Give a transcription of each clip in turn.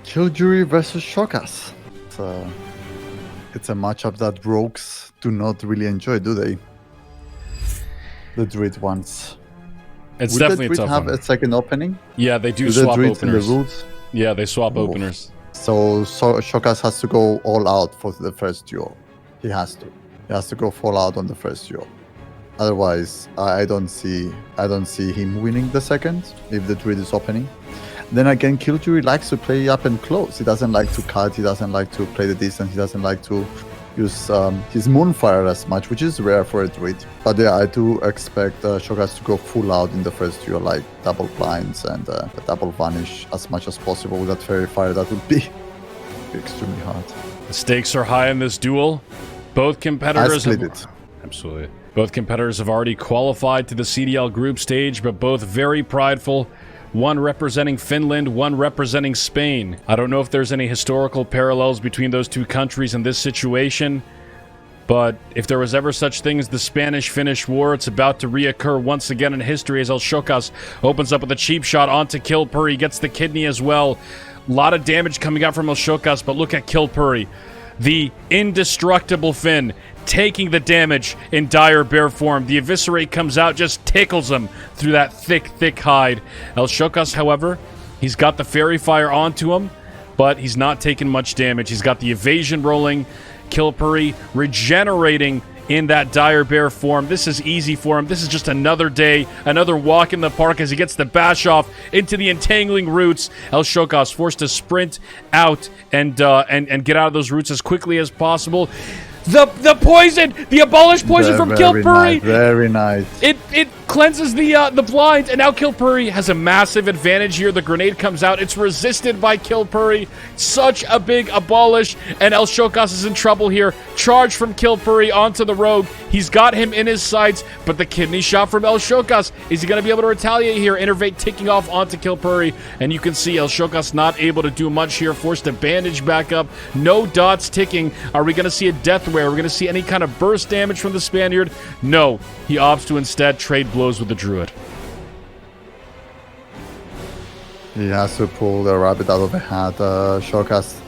Killjury versus Shokas. It's a matchup that rogues do not really enjoy, do they? The Druid ones. It's Would definitely the Druid a tough have one. a second opening? Yeah, they do the swap Druids in the openers. rules? Yeah, they swap Oh. openers. So Shokas has to go all out for the first duel. He has to. He has to go full out on the first duel. Otherwise, I don't see him winning the second if the Druid is opening. Then again, Killjury likes to play up and close. He doesn't like to cut. He doesn't like to play the distance. He doesn't like to use his Moonfire as much, which is rare for a Druid. But yeah, I do expect Shokas to go full out in the first duel, like double blinds and double vanish as much as possible with that Fairy Fire. That would be extremely hard. The stakes are high in this duel. Both competitors I split it. Absolutely. Both competitors have already qualified to the CDL group stage, but both very prideful. One representing Finland, one representing Spain. I don't know if there's any historical parallels between those two countries in this situation, but if there was ever such thing as the Spanish-Finnish War, it's about to reoccur once again in history as Elshokas opens up with a cheap shot onto Kilpuri, gets the kidney as well. A lot of damage coming out from Elshokas, but look at Kilpuri. The indestructible Finn taking the damage in dire bear form. The Eviscerate comes out, just tickles him through that thick hide. Elshokas, however, he's got the Fairy Fire onto him, but he's not taking much damage. He's got the evasion rolling. Kilpuri regenerating in that dire bear form. This is easy for him. This is just another day, another walk in the park as he gets the bash off into the entangling roots. Elshokas forced to sprint out and get out of those roots as quickly as possible. The poison, the abolished poison from Kilpuri. Nice, very nice. It cleanses the blind, and now Kilpuri has a massive advantage here. The grenade comes out. It's resisted by Kilpuri. Such a big abolish, and Elshokas is in trouble here. Charge from Kilpuri onto the rogue. He's got him in his sights, but the kidney shot from Elshokas. Is he going to be able to retaliate here? Innervate ticking off onto Kilpuri, and you can see Elshokas not able to do much here. Forced to bandage back up. No dots ticking. Are we going to see a death wear? Are we going to see any kind of burst damage from the Spaniard? No. He opts to instead trade blows with the Druid. He has to pull the rabbit out of the hat. Shokas,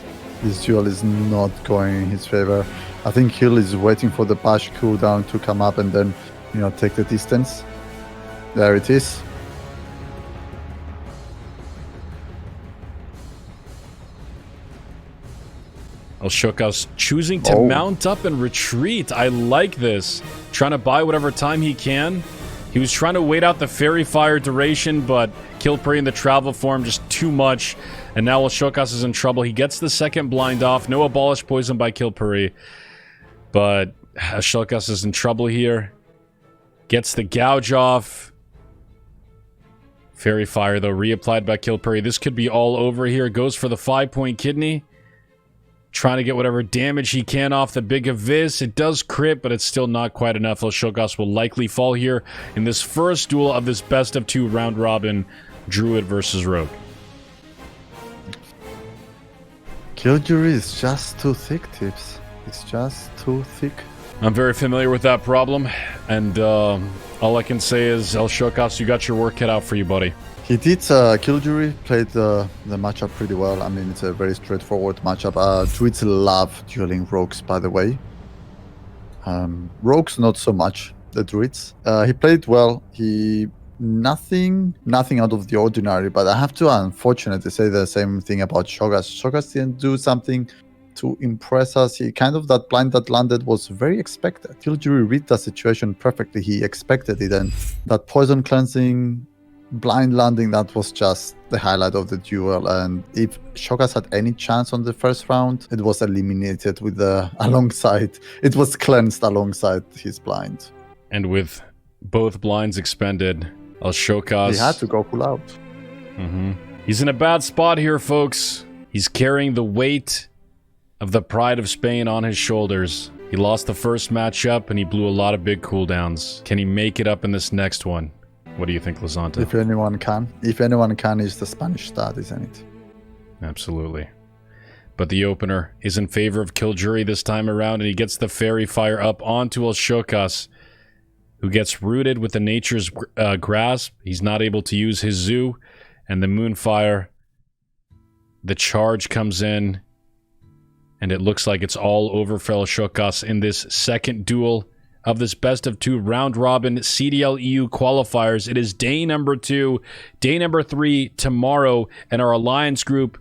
this duel is not going in his favor. I think Hill is waiting for the bash cooldown to come up and then, take the distance. There it is. Elshokas choosing to mount up and retreat. I like this. Trying to buy whatever time he can. He was trying to wait out the Fairy Fire duration, but Kilpuri in the travel form just too much. And now Elshokas is in trouble. He gets the second blind off. No abolished poison by Kilpuri. But Elshokas is in trouble here. Gets the gouge off. Fairy Fire, though, reapplied by Kilpuri. This could be all over here. Goes for the 5-point kidney. Trying to get whatever damage he can off the big Avis. It does crit, but it's still not quite enough. Elshokas will likely fall here in this first duel of this best-of-2 round-robin Druid versus Rogue. Killjury is just too thick, Tips. It's just too thick. I'm very familiar with that problem, and all I can say is, Elshokas, you got your work cut out for you, buddy. He did. Killjury played the matchup pretty well. I mean, it's a very straightforward matchup. Druids love dueling rogues, by the way. Rogues, not so much. The Druids. He played well. Nothing out of the ordinary. But I have to, unfortunately, say the same thing about Shokas. Shokas didn't do something to impress us. That blind that landed was very expected. Killjury read the situation perfectly. He expected it, and that poison cleansing blind landing, that was just the highlight of the duel. And if Shokas had any chance on the first round, it was eliminated with it was cleansed alongside his blind. And with both blinds expended, Elshokas, he had to go full out. He's in a bad spot here, folks. He's carrying the weight of the pride of Spain on his shoulders. He lost the first matchup and he blew a lot of big cooldowns. Can he make it up in this next one? What do you think, Lizanta? If anyone can, is the Spanish stat, isn't it? Absolutely. But the opener is in favor of Killjury this time around, and he gets the Fairy Fire up onto Elshokas, who gets rooted with the Nature's Grasp. He's not able to use his Zoo, and the Moonfire The charge comes in, and it looks like it's all over for El Shocas in this second duel of this best of two round robin CDL EU qualifiers. It is day number 2, day number 3 tomorrow, and our alliance group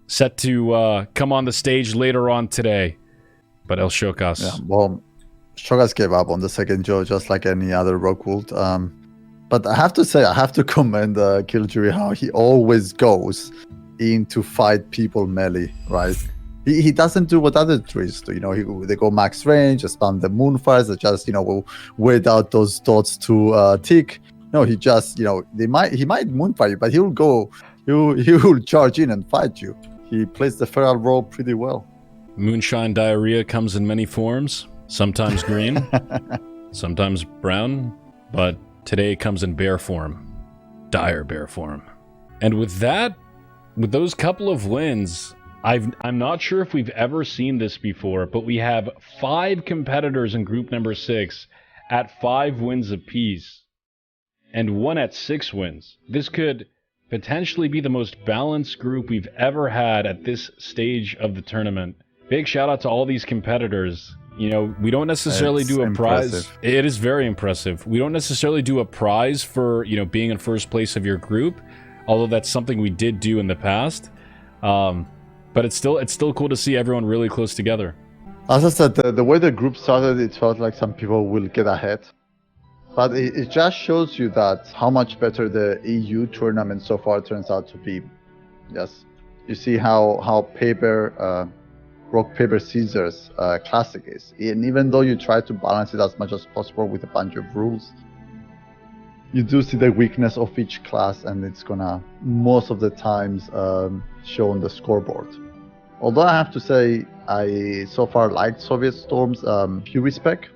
set to come on the stage later on today. But El Shocas. Yeah, well, Shocas gave up on the second duel just like any other Rockwood. But I have to say, I have to commend Killjoy how he always goes in to fight people melee, right? He doesn't do what other trees do. You know, they go max range, spam the moonfires, they just, you know, will wait out those dots to tick. No, he just, you know, he might moonfire you, but he will charge in and fight you. He plays the feral role pretty well. Moonshine Diarrhea comes in many forms, sometimes green, sometimes brown, but today it comes in bear form, dire bear form. And with that, with those couple of wins, I'm not sure if we've ever seen this before, but we have 5 competitors in group number 6 at 5 wins apiece, and 1 at 6 wins. This could potentially be the most balanced group we've ever had at this stage of the tournament. Big shout out to all these competitors. You know, we don't necessarily do a prize. It is very impressive. We don't necessarily do a prize for, you know, being in first place of your group, although that's something we did do in the past. But it's still cool to see everyone really close together. As I said, the way the group started, it felt like some people will get ahead. But it just shows you that how much better the EU tournament so far turns out to be. Yes, you see how rock, paper, scissors classic is. And even though you try to balance it as much as possible with a bunch of rules, you do see the weakness of each class, and it's gonna most of the times show on the scoreboard. Although I have to say, I so far liked Soviet Storm's Fury spec.